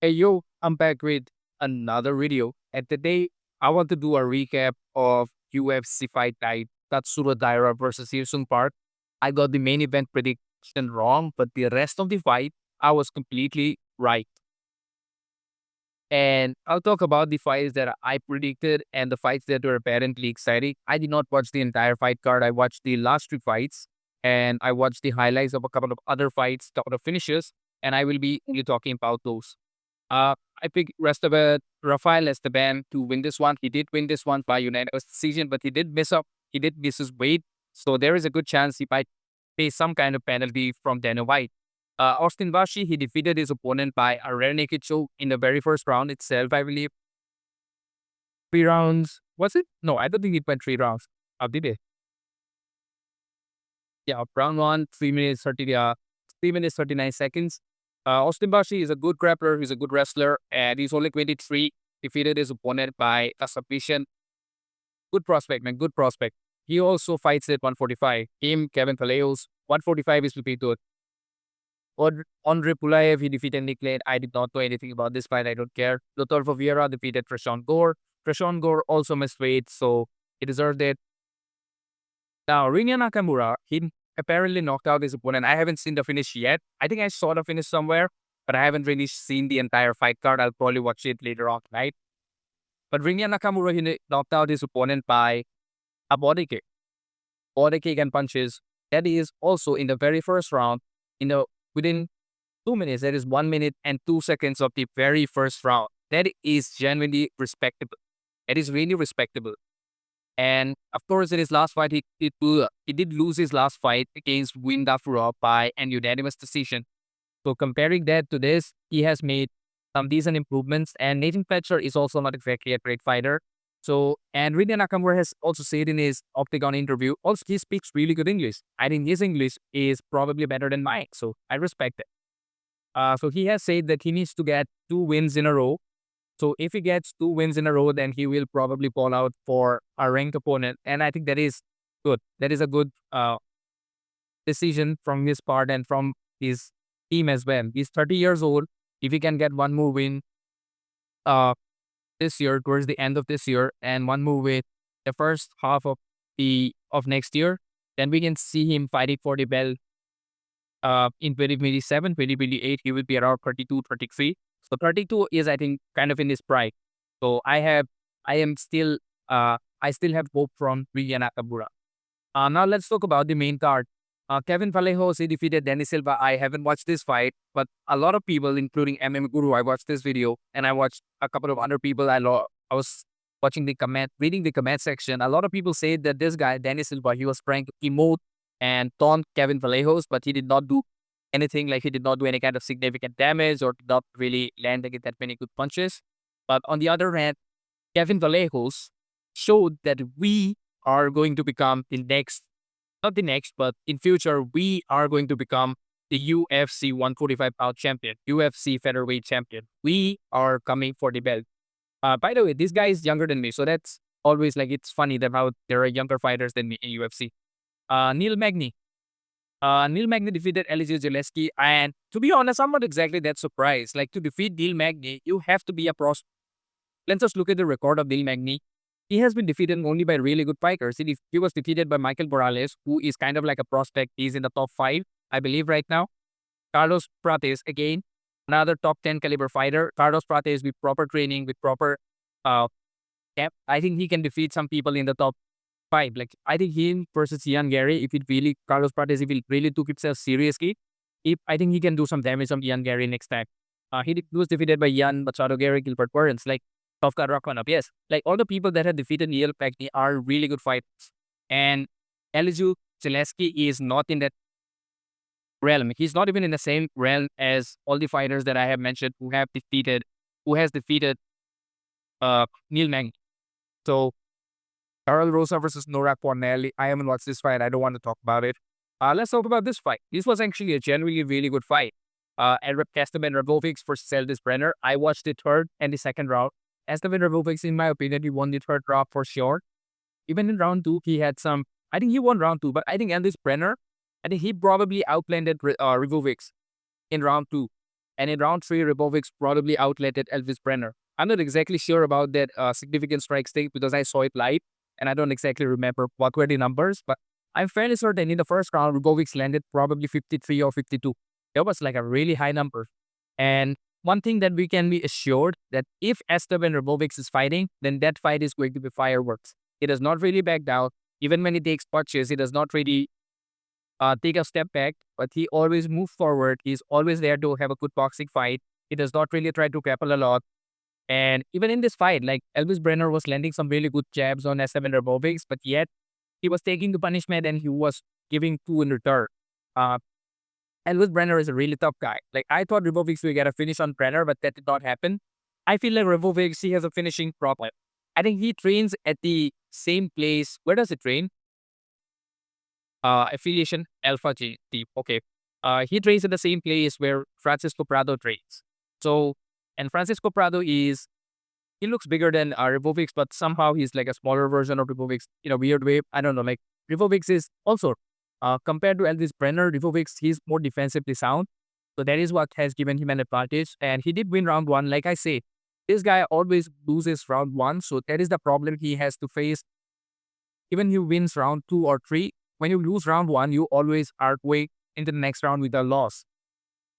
Hey yo, I'm back with another video. And today I want to do a recap of UFC fight night Tatsuro Taira versus Hyun Sung Park. I got the main event prediction wrong, but the rest of the fight I was completely right. And I'll talk about the fights that I predicted and the fights that were apparently exciting. I did not watch the entire fight card. I watched the last three fights and I watched the highlights of a couple of other fights, couple of finishes, and I will be only talking about those. I picked Rafael Esteban to win this one. He did win this one by unanimous decision, but he did miss up. He did miss his weight. So there is a good chance he might pay some kind of penalty from Dana White. Austin Bashi, he defeated his opponent by a rear naked choke in the very first round itself, I believe. 3 rounds. Was it? No, I don't think it went 3 rounds. Did it? Yeah, round one, 3 minutes, 3 minutes, 39 seconds. Austin Bashi is a good grappler. He's a good wrestler, and he's only 23. Defeated his opponent by a submission. Good prospect, man. Good prospect. He also fights at 145. Him, Kevin Vallejos, 145 is pretty good. Andre Pulaev, he defeated Nick Lane. I did not know anything about this fight. I don't care. Rodolfo Vieira defeated Treshawn Gore. Treshawn Gore also missed weight, so he deserved it. Now, Rinya Nakamura, he apparently knocked out his opponent. I haven't seen the finish yet. I think I saw the finish somewhere, but I haven't really seen the entire fight card. I'll probably watch it later on tonight. But Rinya Nakamura, he knocked out his opponent by a body kick and punches. That is also in the very first round, within 2 minutes, that is 1 minute and 2 seconds of the very first round. That is genuinely respectable. That is really respectable. And of course, in his last fight, he did lose his last fight against Windafura by an unanimous decision. So comparing that to this, he has made some decent improvements. And Nathan Fletcher is also not exactly a great fighter. So, and Rinya Nakamura has also said in his Octagon interview, also he speaks really good English. I think his English is probably better than mine. So I respect it. So he has said that he needs to get 2 wins in a row. So if he gets 2 wins in a row, then he will probably fall out for a ranked opponent. And I think that is good. That is a good decision from his part and from his team as well. He's 30 years old. If he can get one more win this year, towards the end of this year, and one more win the first half of next year, then we can see him fighting for the belt in 2027, 2028, he will be around 32, 33. So 32 is, I think, kind of in his prime. So I still have hope from Riya Nakamura. Now let's talk about the main card. Kevin Vallejos, he defeated Dennis Silva. I haven't watched this fight, but a lot of people, including MM Guru, I watched this video, and I watched a couple of other people. I was watching reading the comment section. A lot of people say that this guy, Dennis Silva, he was trying to emote and taunt Kevin Vallejos, but he did not do anything. Like, he did not do any kind of significant damage or did not really land like that many good punches. But on the other hand, Kevin Vallejos showed that we are going to become not the next, but in future, we are going to become the UFC 145-pound champion, UFC featherweight champion. We are coming for the belt. By the way, this guy is younger than me, so that's always like, it's funny that how there are younger fighters than me in UFC. Neil Magny. Neil Magny defeated Elvis Brenner, and to be honest, I'm not exactly that surprised. Like, to defeat Neil Magny, you have to be a pro. Let's just look at the record of Neil Magny. He has been defeated only by really good fighters. He was defeated by Michael Morales, who is kind of like a prospect. He's in the top 5, I believe, right now. Carlos Prates, again, another top 10 caliber fighter. Carlos Prates, with proper training, with proper camp, I think he can defeat some people in the top 5. Like, I think him versus Ian Gary, if it really, Carlos Prates, if he really took himself seriously, I think he can do some damage on Ian Gary next time. He was defeated by Ian Machado, Gary, Gilbert Burns. Like, Kafka Rakhmanov, yes. Like, all the people that have defeated Neil Magny are really good fighters. And Elvis Zaleski is not in that realm. He's not even in the same realm as all the fighters that I have mentioned who has defeated Neil Magny. So, Carl Rosa versus Nora Cornelli. I haven't watched this fight. I don't want to talk about it. Let's talk about this fight. This was actually a genuinely really good fight. Estevan Ribovics versus Elvis Brenner. I watched the third and the second round. Estevan Ribovics, in my opinion, he won the third round for sure. Even in round 2, he had some. I think he won round 2, but I think Elvis Brenner, I think he probably outlanded Ribovics in round 2. And in round 3, Ribovics probably outletted Elvis Brenner. I'm not exactly sure about that significant strike stake because I saw it live and I don't exactly remember what were the numbers, but I'm fairly certain in the first round, Ribovics landed probably 53 or 52. That was like a really high number. And one thing that we can be assured that if Estevan Ribovics is fighting, then that fight is going to be fireworks. He does not really back down. Even when he takes punches, he does not really take a step back, but he always moves forward. He's always there to have a good boxing fight. He does not really try to grapple a lot. And even in this fight, like Elvis Brenner was landing some really good jabs on Estevan Ribovics, but yet he was taking the punishment and he was giving two in return. Uh, Elvis Brenner is a really tough guy. Like I thought Ribovics would get a finish on Brenner, but that did not happen. I feel like Ribovics, he has a finishing problem. I think he trains at the same place. Where does he train? Affiliation Alpha G team. Okay. He trains at the same place where Francisco Prado trains. So, and Francisco Prado is, he looks bigger than Ribovics, but somehow he's like a smaller version of Ribovics in a weird way. I don't know. Like Ribovics is also, compared to Elvis Brenner, Ribovics, he's more defensively sound. So that is what has given him an advantage. And he did win round 1. Like I say, this guy always loses round 1. So that is the problem he has to face. Even he wins round 2 or 3, when you lose round 1, you always are going into the next round with a loss.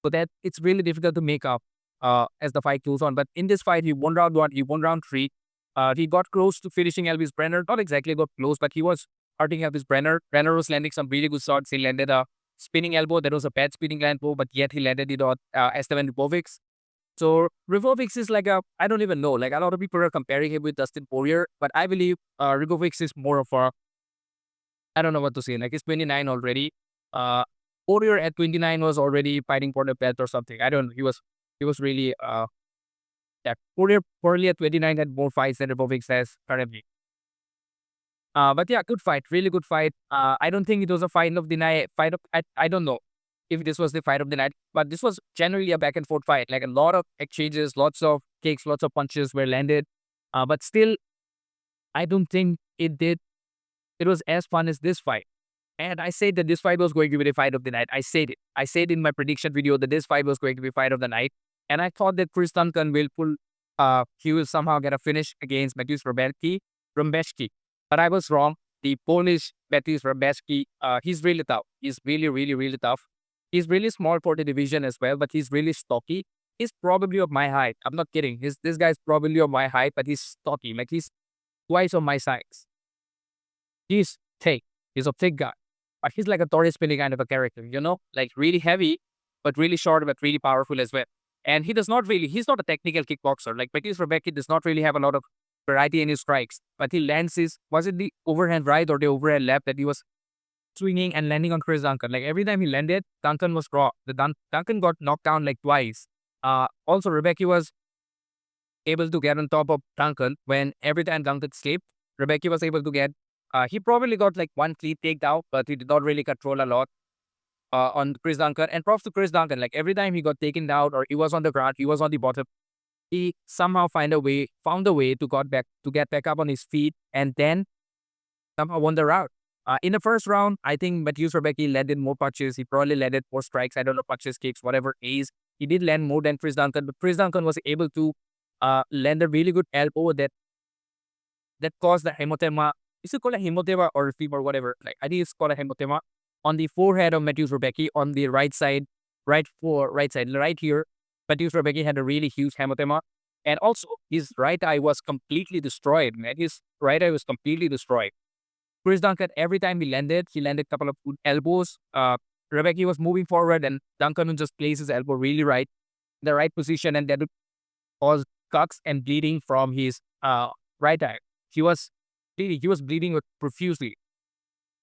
So that it's really difficult to make up as the fight goes on. But in this fight, he won round 1, he won round 3. He got close to finishing Elvis Brenner. Not exactly got close, but he was hurting Elvis Brenner. Brenner was landing some really good shots. He landed a spinning elbow. That was a bad spinning elbow, but yet he landed it on Estevan Ribovics. So Ribovics is like a, I don't even know. Like a lot of people are comparing him with Dustin Poirier, but I believe Ribovics is more of a, I don't know what to say. Like he's 29 already. Poirier at 29 was already fighting for the belt or something. I don't know. He was really yeah. Poirier at 29 had more fights than Ribovics has currently. But yeah, good fight, really good fight. I don't think it was a fight of the night. I don't know if this was the fight of the night, but this was generally a back and forth fight. Like a lot of exchanges, lots of kicks, lots of punches were landed. But still, I don't think it was as fun as this fight. And I said that this fight was going to be the fight of the night. I said it. I said in my prediction video that this fight was going to be fight of the night. And I thought that Chris Duncan will he will somehow get a finish against Mateusz Rebeckin. But I was wrong. The Polish Mateusz Rebeckin, he's really tough. He's really, really, really tough. He's really small for the division as well, but he's really stocky. He's probably of my height. I'm not kidding. This guy's probably of my height, but he's stocky. Like he's twice of my size. He's thick. He's a thick guy. But he's like a Torres Pili kind of a character, you know? Like really heavy, but really short, but really powerful as well. And he's not a technical kickboxer. Like Mateusz Rebeckin does not really have a lot of variety in his strikes. But he lands was it the overhand right or the overhand left that he was swinging and landing on Chris Duncan? Like every time he landed, Duncan was raw. Duncan got knocked down like twice. Also, Rebeckin was able to get on top of Duncan when every time Duncan slipped, Rebeckin was able to get he probably got like one clean takedown, but he did not really control a lot on Chris Duncan. And props to Chris Duncan. Like every time he got taken down or he was on the ground, he was on the bottom, he somehow found a way to get back up on his feet and then somehow won the round. In the first round, I think Mateusz Rebeckin landed more punches. He probably landed more strikes. I don't know, punches, kicks, whatever it is. He did land more than Chris Duncan, but Chris Duncan was able to land a really good elbow that caused the hematoma. Is it called a hematoma or femur, whatever? Like I think it's called a hematoma on the forehead of Mateusz Rebeckin on the right side, right here. Mateusz Rebeckin had a really huge hematoma, and also his right eye was completely destroyed. Man, his right eye was completely destroyed. Chris Duncan, every time he landed a couple of good elbows. Rebeckin was moving forward, and Duncan would just place his elbow really right, in the right position, and that would cause cuts and bleeding from his right eye. He was bleeding profusely.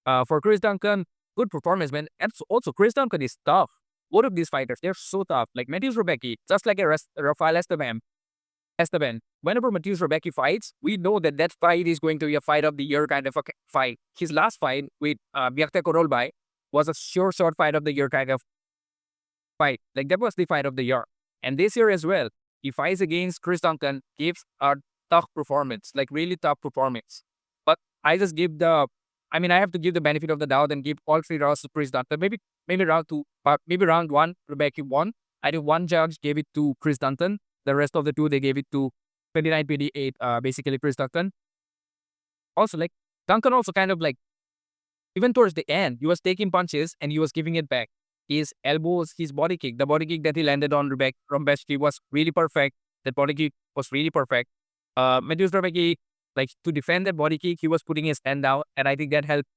For Chris Duncan, good performance, man. And also, Chris Duncan is tough. Both of these fighters, they're so tough. Like Mateusz Rebeckin, just like Rafael Esteban. Whenever Mateusz Rebeckin fights, we know that fight is going to be a fight of the year kind of a fight. His last fight with Biakte Korolbai was a sure short fight of the year kind of fight. Like that was the fight of the year. And this year as well, he fights against Chris Duncan, gives a tough performance, like really tough performance. But I have to give the benefit of the doubt and give all 3 rounds to Chris Duncan. Maybe round 2, but maybe round 1, Rebeckin won. I think one judge gave it to Chris Duncan. The rest of the two, they gave it to 29-28, basically Chris Duncan. Also, like, Duncan also kind of like, even towards the end, he was taking punches and he was giving it back. His elbows, his body kick, the body kick that he landed on Rebeckin was really perfect. That body kick was really perfect. Mateusz Rebeckin, like, to defend that body kick, he was putting his hand down, and I think that helped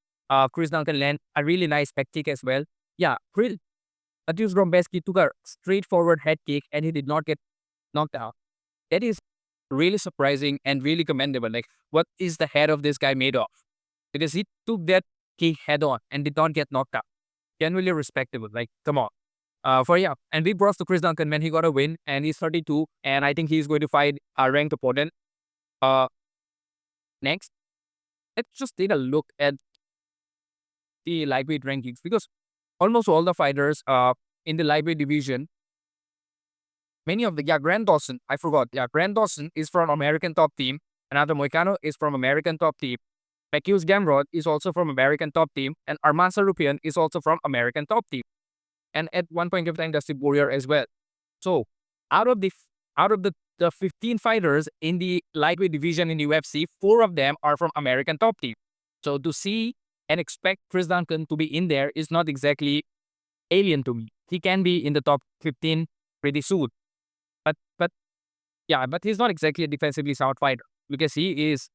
Chris Duncan land a really nice head kick as well. Yeah, Mateusz Rebeckin took a straightforward head kick and he did not get knocked out. That is really surprising and really commendable. Like, what is the head of this guy made of? Because he took that kick head on and did not get knocked out. Genuinely respectable. Like, come on. And big props to Chris Duncan, man. He got a win and he's 32, and I think he's going to fight a ranked opponent. Next, let's just take a look at the lightweight rankings, because almost all the fighters in the lightweight division, many of the, Grant Dawson, I forgot. Yeah, Grant Dawson is from American top team. Another Moicano is from American top team. Mateusz Gamrot is also from American top team. And Arman Sarupian is also from American top team. And at one point of time, Dusty Warrior as well. So, out of the 15 fighters in the lightweight division in UFC, 4 of them are from American top team. So, to see and expect Chris Duncan to be in there is not exactly alien to me. He can be in the top 15 pretty soon. But he's not exactly a defensively sound fighter, because he's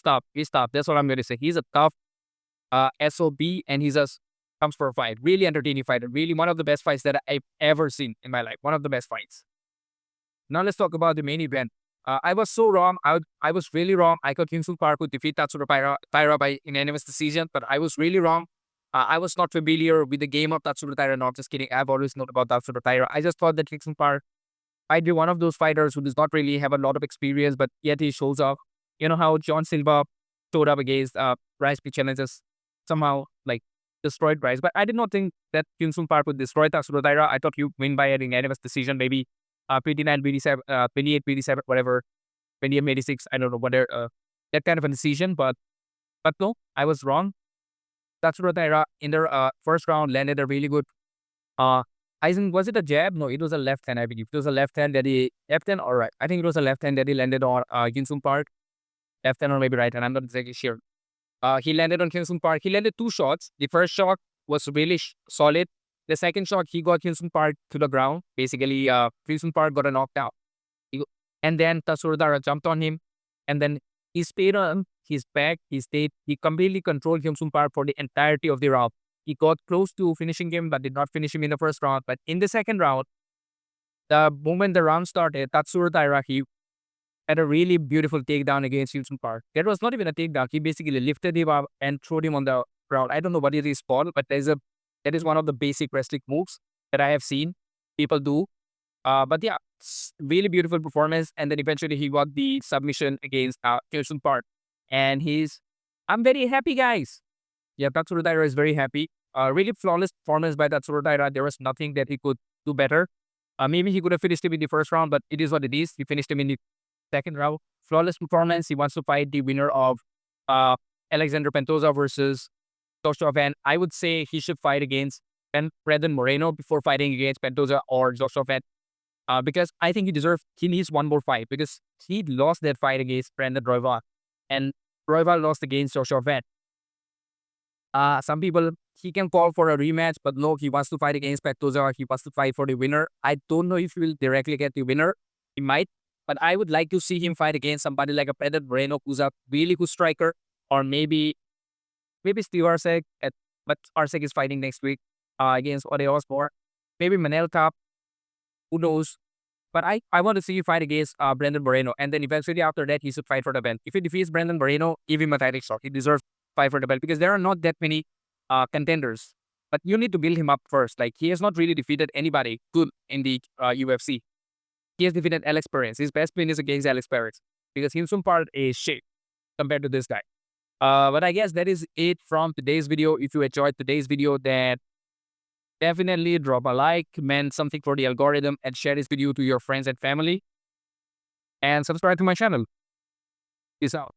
tough. He's tough. That's what I'm going to say. He's a tough SOB, and he's comes for a fight. Really entertaining fighter. Really one of the best fights that I've ever seen in my life. One of the best fights. Now let's talk about the main event. I was so wrong. I was really wrong. I thought Hyun Sung Park would defeat Tatsuro Taira by unanimous decision, but I was really wrong. I was not familiar with the game of Tatsuro Taira. Not just kidding. I've always known about Tatsuro Taira. I just thought that Hyun Sung Park might be one of those fighters who does not really have a lot of experience, but yet he shows up. You know how John Silva showed up against Bryce Pichel and just somehow like destroyed Bryce. But I did not think that Hyun Sung Park would destroy Tatsuro Taira. I thought he would win by a unanimous decision, maybe 29-27, 28-27, whatever, 28-86, I don't know, whatever, that kind of a decision. But no, I was wrong. Tatsuro Taira in their first round landed a really good was it a jab? No, it was a left hand, I believe. It was a left hand, all right. I think it was a left hand that he landed on Hyun Sung Park. Left hand or maybe right hand, I'm not exactly sure. He landed on Hyun Sung Park. He landed 2 shots. The first shot was really solid. The second shot, he got Hyun Sung Park to the ground. Basically, Hyun Sung Park got a knockdown. And then Tatsuro Taira jumped on him. And then he stayed on his back. He completely controlled Hyun Sung Park for the entirety of the round. He got close to finishing him, but did not finish him in the first round. But in the second round, the moment the round started, Tatsuro Taira, he had a really beautiful takedown against Hyun Sung Park. That was not even a takedown. He basically lifted him up and threw him on the ground. I don't know what it is called, but that is one of the basic wrestling moves that I have seen people do. But yeah, really beautiful performance. And then eventually he got the submission against Hyun Sung Park. And I'm very happy, guys. Yeah, Tatsuro Taira is very happy. Really flawless performance by Tatsuro Taira. There was nothing that he could do better. Maybe he could have finished him in the first round, but it is what it is. He finished him in the second round. Flawless performance. He wants to fight the winner of Alexander Pantoja versus Joshua Van. I would say he should fight against Brandon Moreno before fighting against Pantoja or Joshua Van. Because I think he needs one more fight, because he lost that fight against Brandon Royval. And Royval lost against Joshua Van. Some people, he can call for a rematch, but no, he wants to fight against Pantoja. He wants to fight for the winner. I don't know if he will directly get the winner. He might, but I would like to see him fight against somebody like a Brandon Moreno, who's a really good striker, or maybe Steve Arsek. But Arsek is fighting next week against Ode Osborne. Maybe Manel Cap. Who knows? But I want to see you fight against Brandon Moreno. And then eventually after that, he should fight for the belt. If he defeats Brandon Moreno, give him a title shot. He deserves fight for the belt, because there are not that many contenders. But you need to build him up first. Like, he has not really defeated anybody good in the UFC. He has defeated Alex Perez. His best win is against Alex Perez, because Hyun Sung Park is shit compared to this guy. But I guess that is it from today's video. If you enjoyed today's video, then definitely drop a like, comment something for the algorithm, and share this video to your friends and family. And subscribe to my channel. Peace out.